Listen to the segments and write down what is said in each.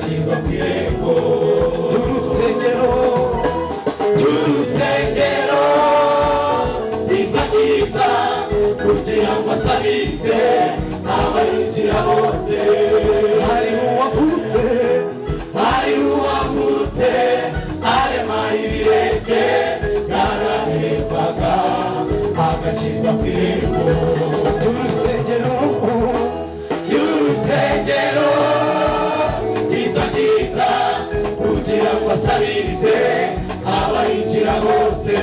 agashyirwa ku irembo ry'urusengero yitwa ryiza kugira ngo asabirize abayinjira bose. hari uwavutse arema ibirenge yarahekwaga agashyirwa ku irembo ry'urusengero yitwa ryiza kugira ngo asabirize abayinjira bose.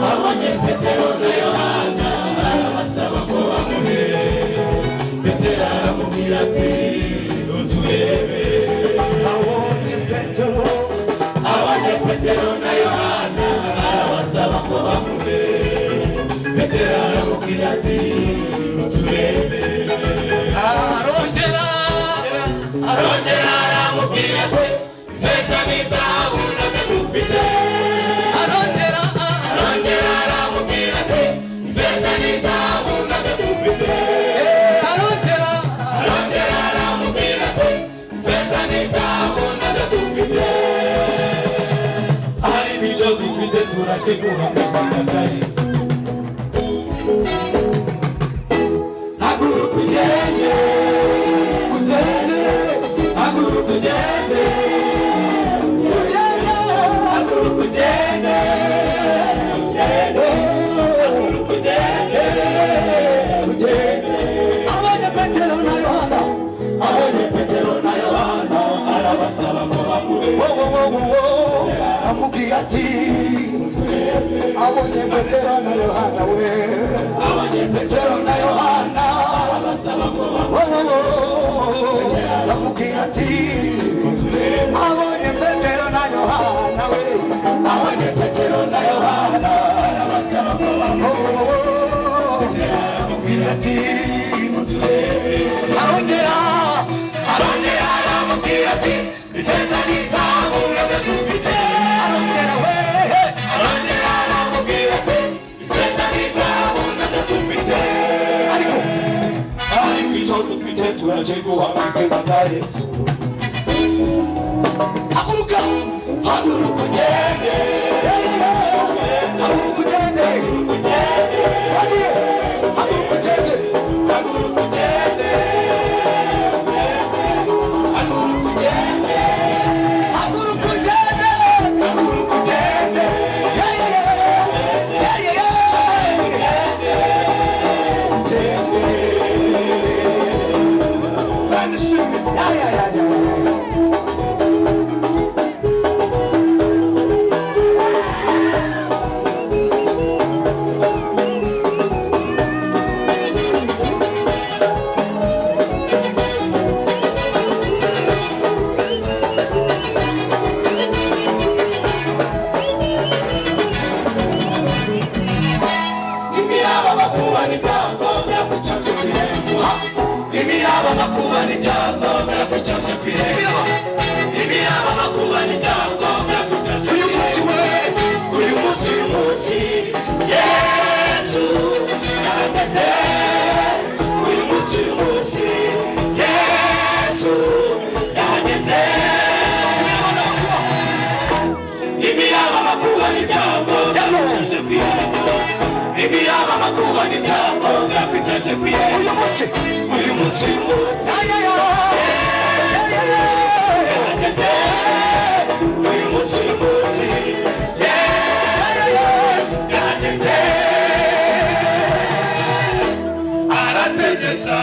abonye Petero na Yohana arabasaba ngo bamuhe. Petero aramubwira ati uturebe. abonye Petero na Yohana arabasaba ngo bamuhe. Petero aramubwira ati uturebe. arongera aramubwira ati ifeza n'izahabu nabyo dufite. arongera aramubwira ati ifeza n'izahabu nabyo dufite. arongera aramubwira ati ifeza n'izahabu nabyo dufite. hari n'icyo dufite turakiguha mu izina rya Yesu. haguruka ugende, haguruka ugende, haguruka ugende, haguruka ugende. abonye Petero na Yohana arabasaba ngo bamuhe. amubwira ati abonye Petero na Yohana we. abonye Petero na Yohana arabasaba ngo bamuhe. amubwira ati abonye Petero na Yohana we. abonye Petero na Yohana arabasaba ngo bamuhe. amubwira ati arongera aramubwira ati ifeza n'izahabu nabyo dufite. arongera aramubwira ati ifeza n'izahabu nabyo dufite. ariko icyo dufite turakiguha mu izina rya Yesu. haguruka ugende, haguruka ugende, haguruka ugende, haguruka ugende, haguruka ugende, haguruka ugende, haguruka ugende, imiraba makuba n'ibyangombwa bicanje ku irembo. imiraba makuba n'ibyangombwa bicanje ku irembo. imiraba makuba n'ibyangombwa bicanje ku irembo. uyu munsi Yesu yageze. uyu munsi Yesu yageze. imiraba makuba n'ibyangombwa bicanje ku irembo. imiraba makuba n'ibyangombwa bicanje ku irembo. uyu munsi yageze. uyu munsi yageze. arategetse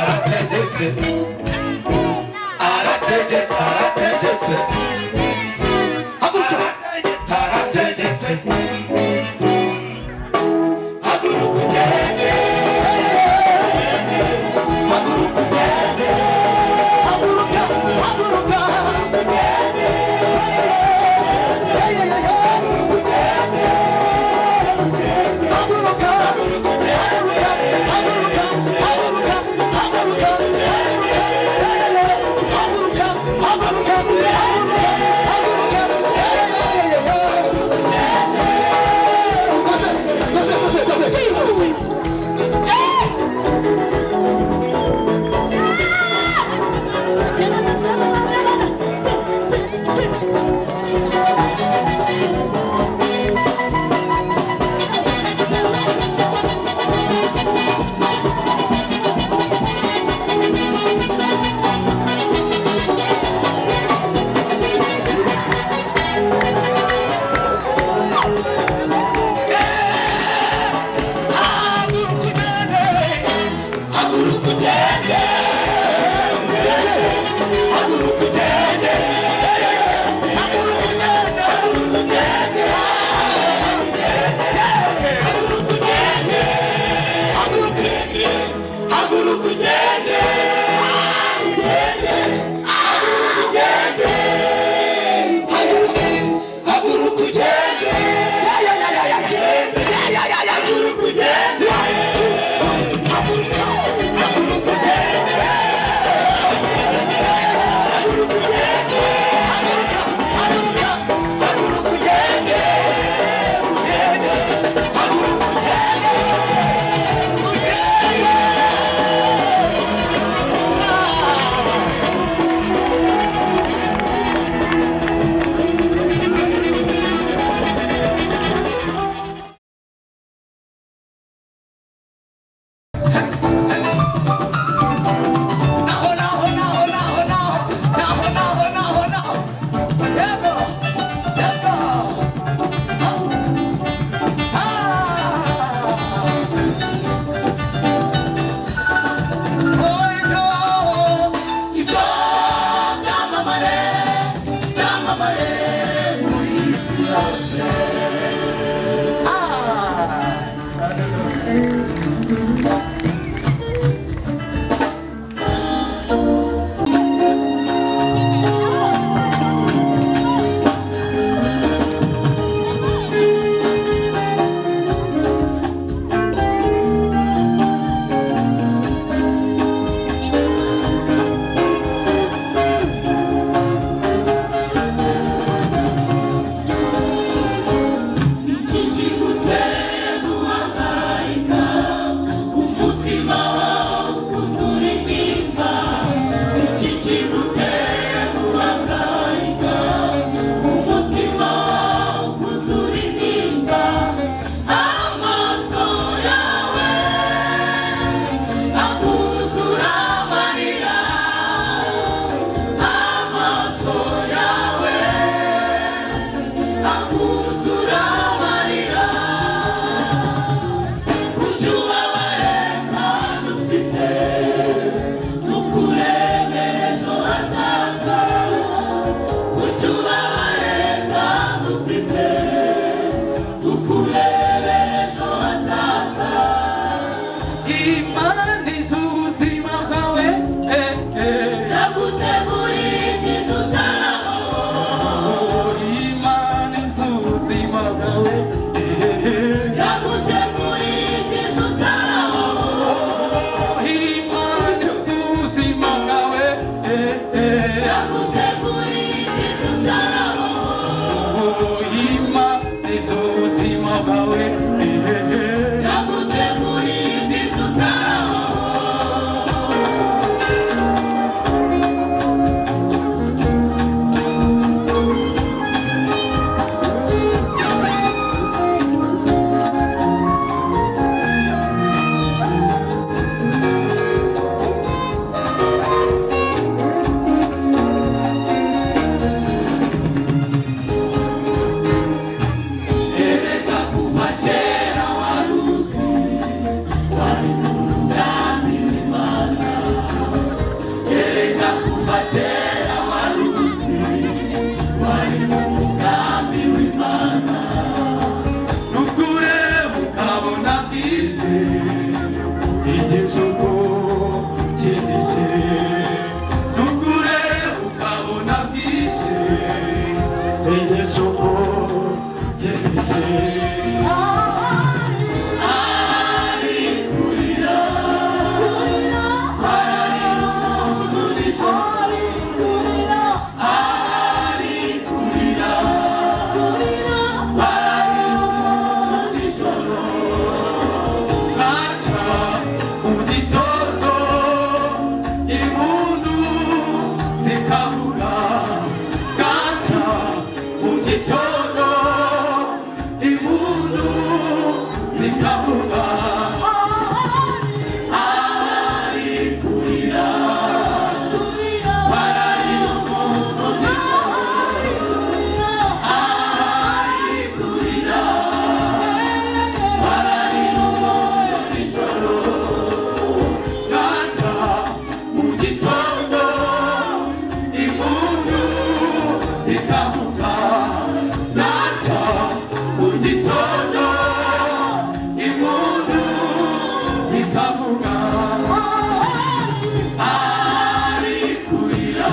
ari kurira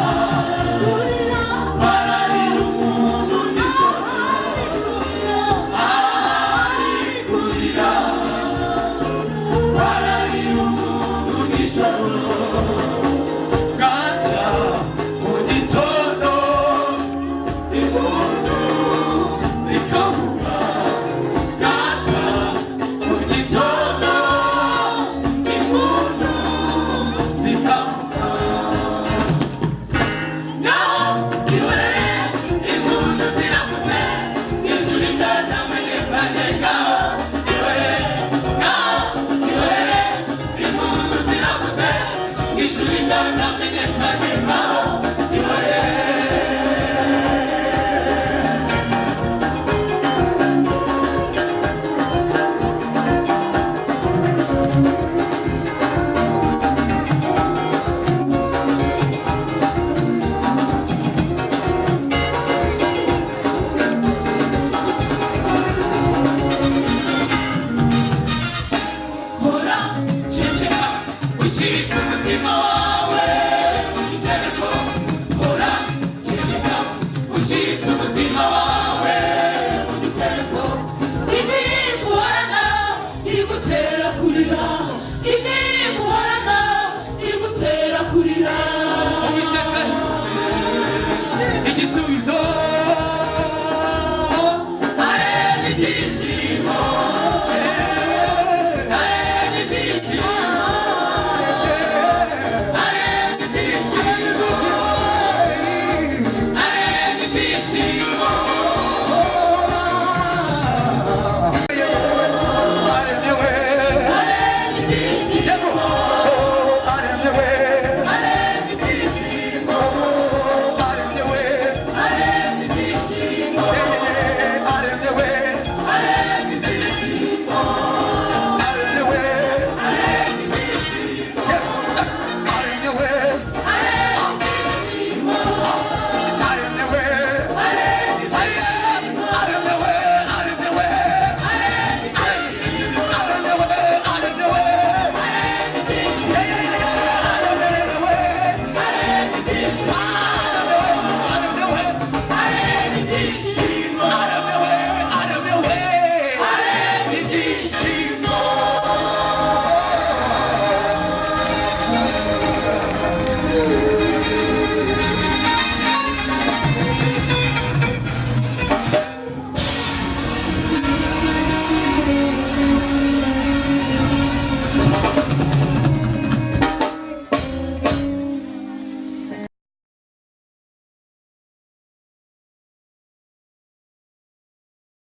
bararira umuntu nijoro ari kurira bararira umuntu nijoro bwacya mu gitondo impundu zikavuga bwacya mu gitondo impundu zikavuga naho ihorere impundu ziravuze ijuru ryatamenyekanye ngaho ihorere naho ihorere impundu ziravuze ijuru ryatamenyekanye